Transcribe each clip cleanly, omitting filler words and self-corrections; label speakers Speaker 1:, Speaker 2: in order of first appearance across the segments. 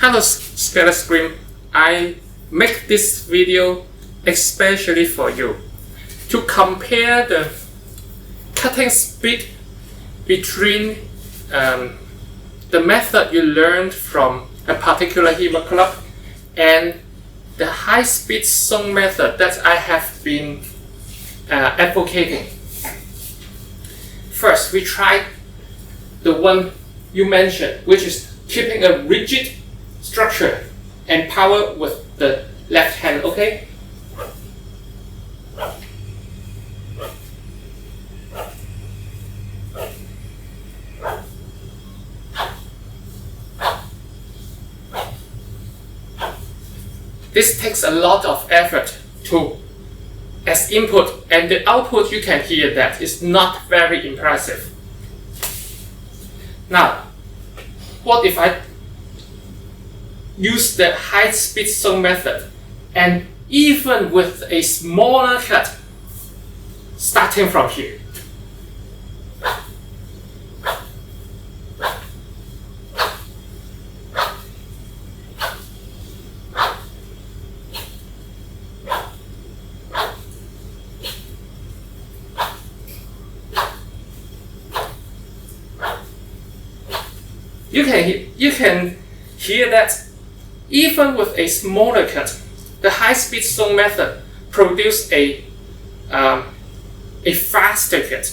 Speaker 1: Hello Scalar Scream, I make this video especially for you to compare the cutting speed between the method you learned from a particular HEMA club and the high-speed song method that I have been advocating. First, we tried the one you mentioned, which is keeping a rigid structure and power with the left hand, okay? This takes a lot of effort as input, and the output you can hear that is not very impressive. Now, what if I use the high-speed song method, and even with a smaller cut, starting from here? You can hear that even with a smaller cut, the high-speed song method produces a faster cut.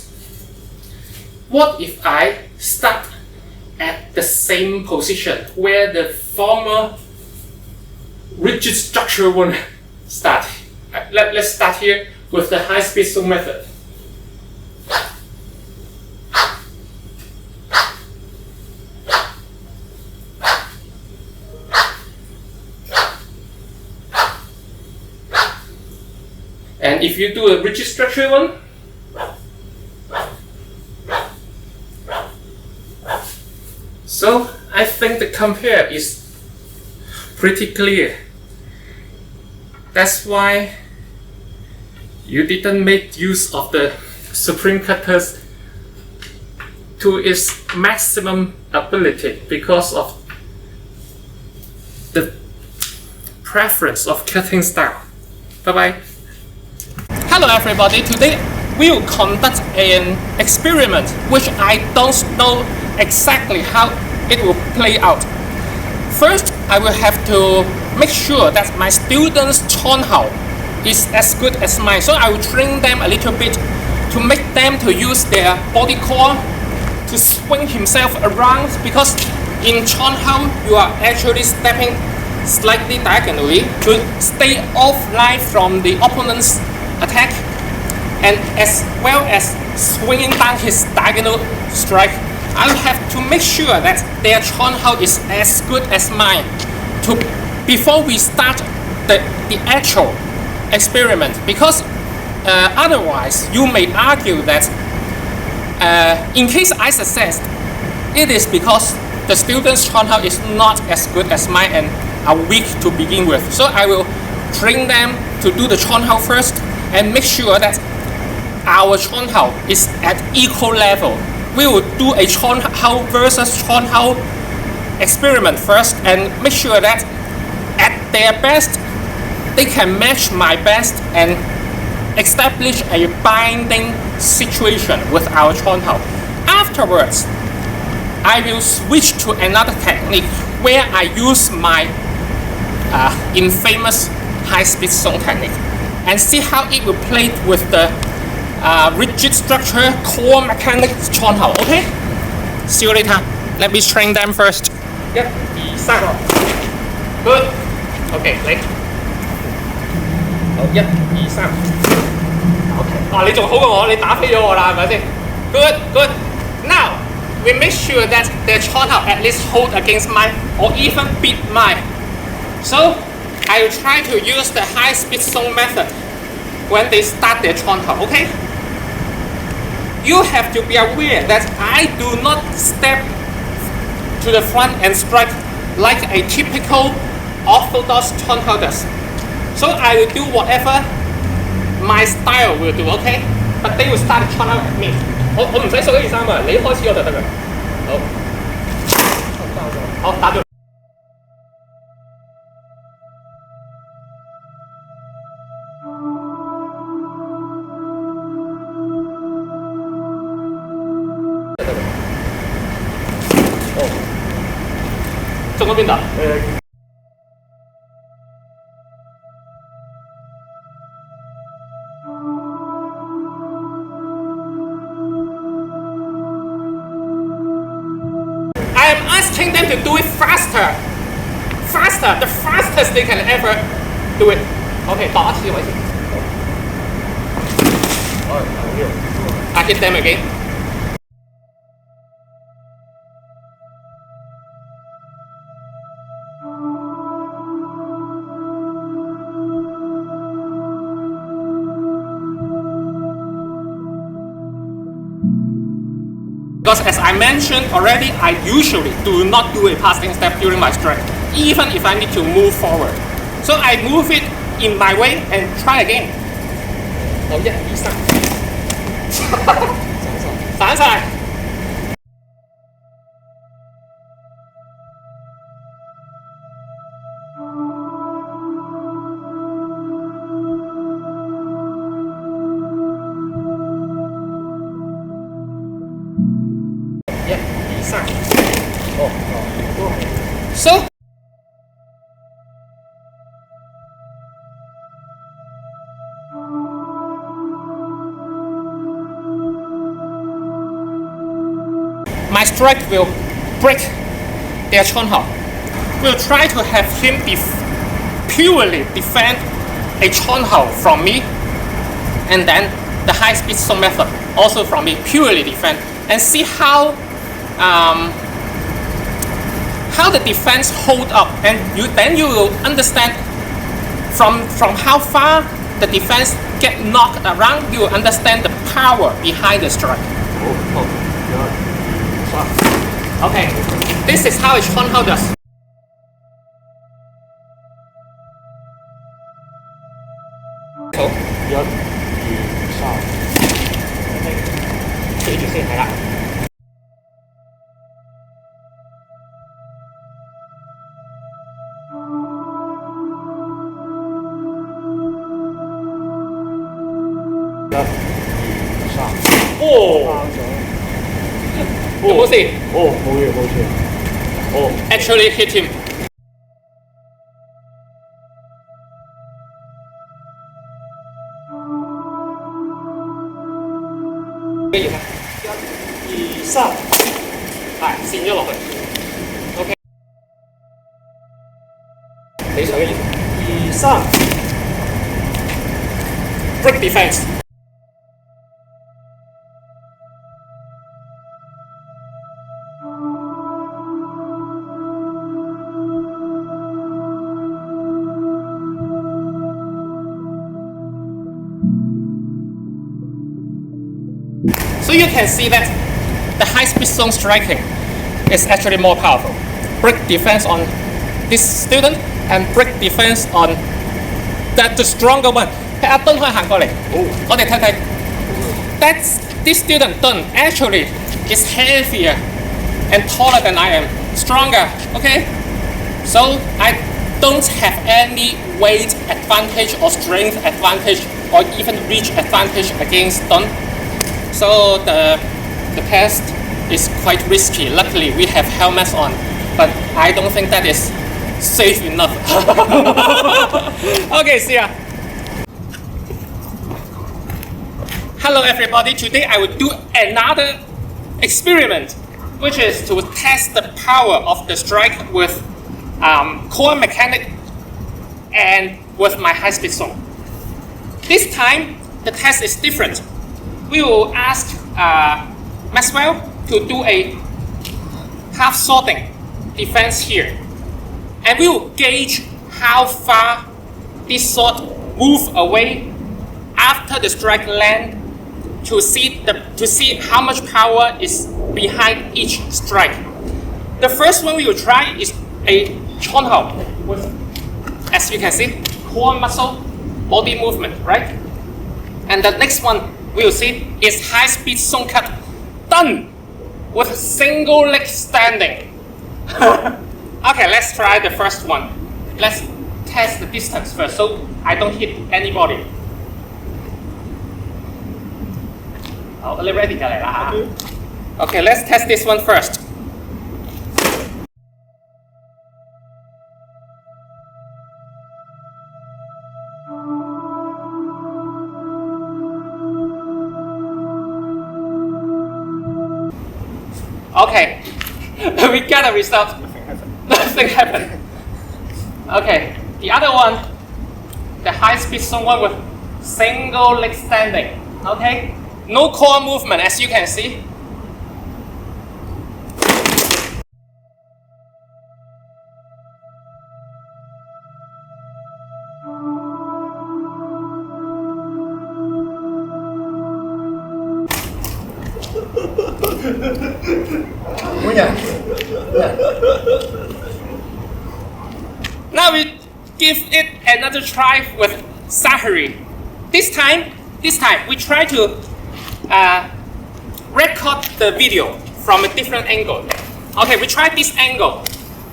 Speaker 1: What if I start at the same position where the former rigid structure one start? Let's start here with the high-speed song method. And if you do a rigid structure one, so I think the compare is pretty clear. That's why you didn't make use of the Supreme Cutters to its maximum ability because of the preference of cutting style. Bye bye. Hello everybody, today we will conduct an experiment which I don't know exactly how it will play out. First, I will have to make sure that my students' Chonhao is as good as mine, so I will train them a little bit to make them to use their body core to swing himself around, because in Chonhao you are actually stepping slightly diagonally to stay offline from the opponent's attack, and as well as swinging down his diagonal strike. I'll have to make sure that their Chonhao is as good as mine before we start the actual experiment, because otherwise you may argue that in case I success, it is because the student's Chonhao is not as good as mine and are weak to begin with. So I will train them to do the Chonhao first and make sure that our Chonhao is at equal level. We will do a Chonhao versus Chonhao experiment first and make sure that at their best they can match my best and establish a binding situation with our Chonhao. Afterwards, I will switch to another technique where I use my infamous high-speed song technique and see how it will play with the rigid structure core mechanics Chonhao. Okay? See you later. Let me train them first. 1、2、3 Good. Okay, 嚟。好，1、2、3 Okay. 你仲好過我，你打飛咗我啦，係咪先 ？Good, good. Now we make sure that their Chonhao at least hold against mine or even beat mine. So I will try to use the high-speed song method when they start their Chonhao, okay? You have to be aware that I do not step to the front and strike like a typical orthodox Chonhao does. So I will do whatever my style will do, okay? But they will start Chonhao at me. 我唔使數1、2、3啊，你開始我就得㗎。好，好打咗。中咗邊度？ I am asking them to do it faster, the fastest they can ever do it. OK， 度一次位先。I hit them again. Because as I mentioned already, I usually do not do a passing step during my strike, even if I need to move forward. So I move it in my way and try again. 好，1、2、3，散晒。1、2、3。So. My strike will break their Chonhao. We'll try to have him purely defend a Chonhao from me, and then the high-speed song method also from me, purely defend, and see how the defense hold up, and then you will understand from how far the defense get knocked around. You will understand the power behind the strike. Okay, this is how a Chonhao does. So, 1、2、3。記住先係啦。1、2、3。哦。有冇事？哦，冇嘢冇事。哦 ，actually hit him. Okay. 1、2、3，係跣咗落去。OK， 你想嘅意思。2、3 ，break defense。So you can see that the high-speed zone striking is actually more powerful. Break defense on this student and break defense on the stronger one. 阿敦可以行過嚟，我哋睇睇。That's this student Dun actually is heavier and taller than I am, stronger. Okay, so I don't have any weight advantage or strength advantage or even reach advantage against Dun. So the test is quite risky. Luckily, we have helmets on, but I don't think that is safe enough. Okay, see ya. Hello everybody. Today I will do another experiment, which is to test the power of the strike with core mechanic and with my high-speed zone. This time, the test is different. We will ask Maxwell to do a half sorting defense here, and we will gauge how far this sword move away after the strike land to see how much power is behind each strike. The first one we will try is a Chonhao with, as you can see, core muscle, body movement, right? And the next one we will see is high-speed song cut done with a single leg standing. Okay, let's try the first one. Let's test the distance first so I don't hit anybody. Ready 就嚟啦。Okay, let's test this one first. we get a result. Nothing happened. Okay, the other one, the high-speed zone one with single leg standing. Okay, no core movement as you can see. Now we give it another try with Sahari. This time we try to record the video from a different angle. Okay, we try this angle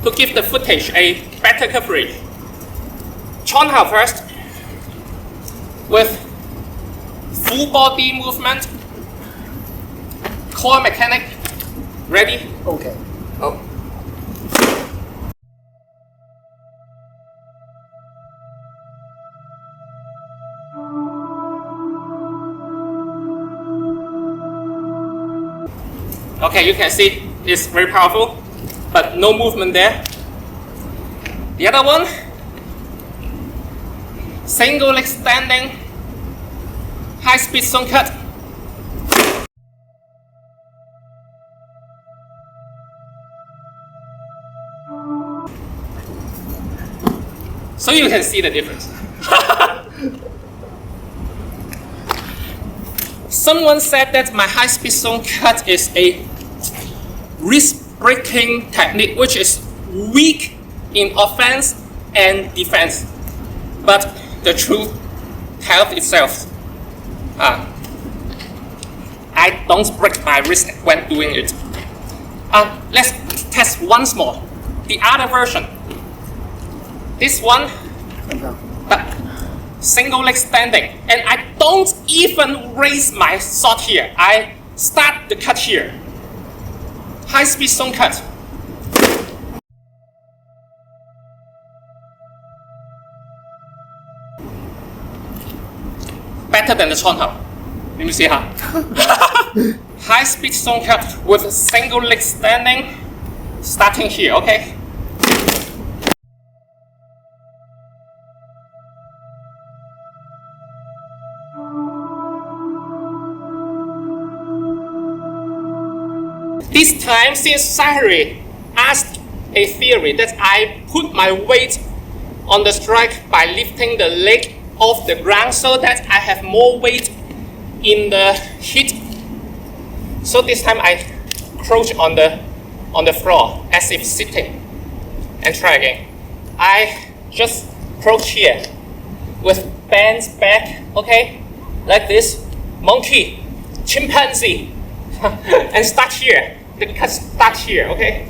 Speaker 1: to give the footage a better coverage. Chonhao first with full body movement, core mechanic. Ready?
Speaker 2: Okay.
Speaker 1: Oh. Okay, you can see it's very powerful, but no movement there. The other one, single leg standing, high speed zone cut. So you can see the difference. Someone said that my high speed zone cut is a wrist breaking technique which is weak in offense and defense. But the truth tells itself. I don't break my wrist when doing it. Let's test once more. The other version. This one, but single leg standing, and I don't even raise my sword here. I start the cut here. High speed zone cut. Better than the Chonhao. Let me see how. High speed zone cut with a single leg standing, starting here, okay? This time, since Sahari asked a theory that I put my weight on the strike by lifting the leg off the ground so that I have more weight in the hit. So this time I crouch on the floor as if sitting and try again. I just crouch here with bent back, okay, like this, monkey, chimpanzee, and start here. The cut start here, okay?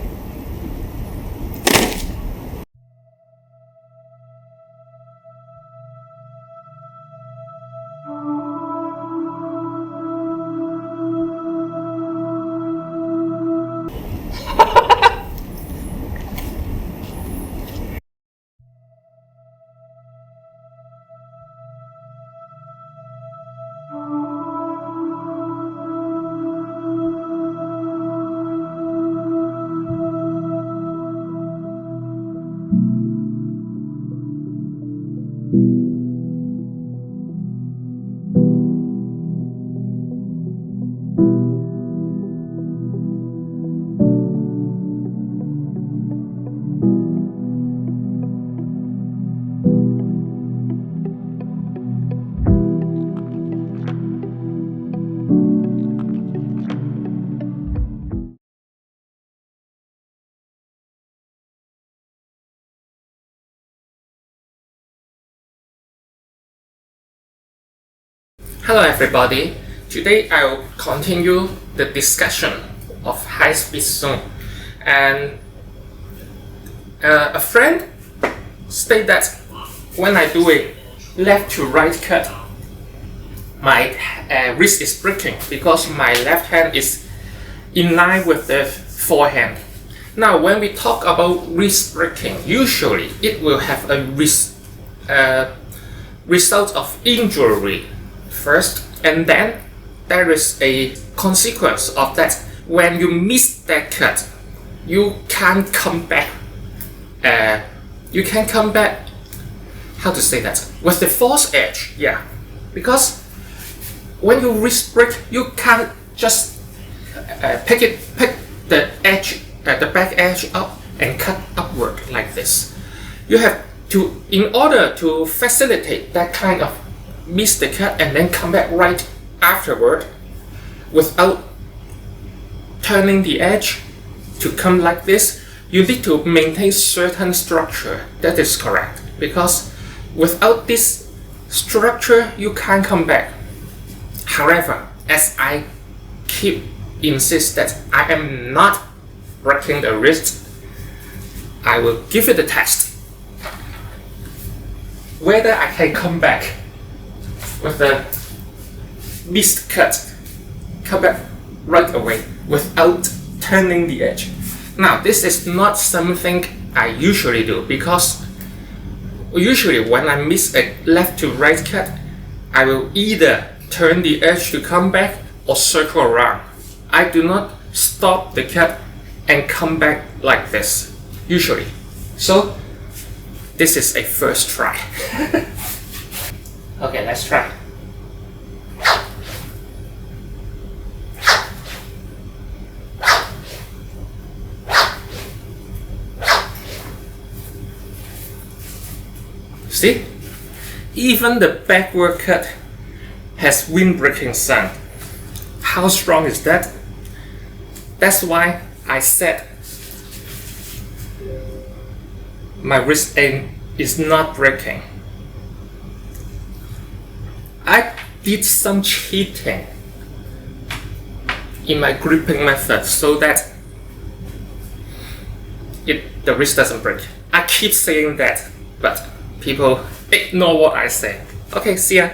Speaker 1: Hello everybody, today I will continue the discussion of high speed zone, and a friend stated that when I do a left to right cut, my wrist is breaking because my left hand is in line with the forehand. Now when we talk about wrist breaking, usually it will have a result of injury first, and then there is a consequence of that. When you miss that cut, you can't come back. You can come back. How to say that? With the false edge, yeah. Because when you wrist break, you can't just pick the edge, the back edge up and cut upward like this. You have to, in order to facilitate that kind of miss the cut and then come back right afterward without turning the edge to come like this, you need to maintain certain structure. That is correct, because without this structure you can't come back. However, as I keep insist that I am not breaking the wrist, I will give it a test whether I can come back with the missed cut, come back right away without turning the edge. Now, this is not something I usually do, because usually when I miss a left to right cut, I will either turn the edge to come back or circle around. I do not stop the cut and come back like this, usually. So, this is a first try. Okay, let's try. See? Even the backward cut has windbreaking sound. How strong is that? That's why I said my wrist aim is not breaking. I did some cheating in my gripping method so that the wrist doesn't break. I keep saying that, but people ignore what I say. Okay, see ya.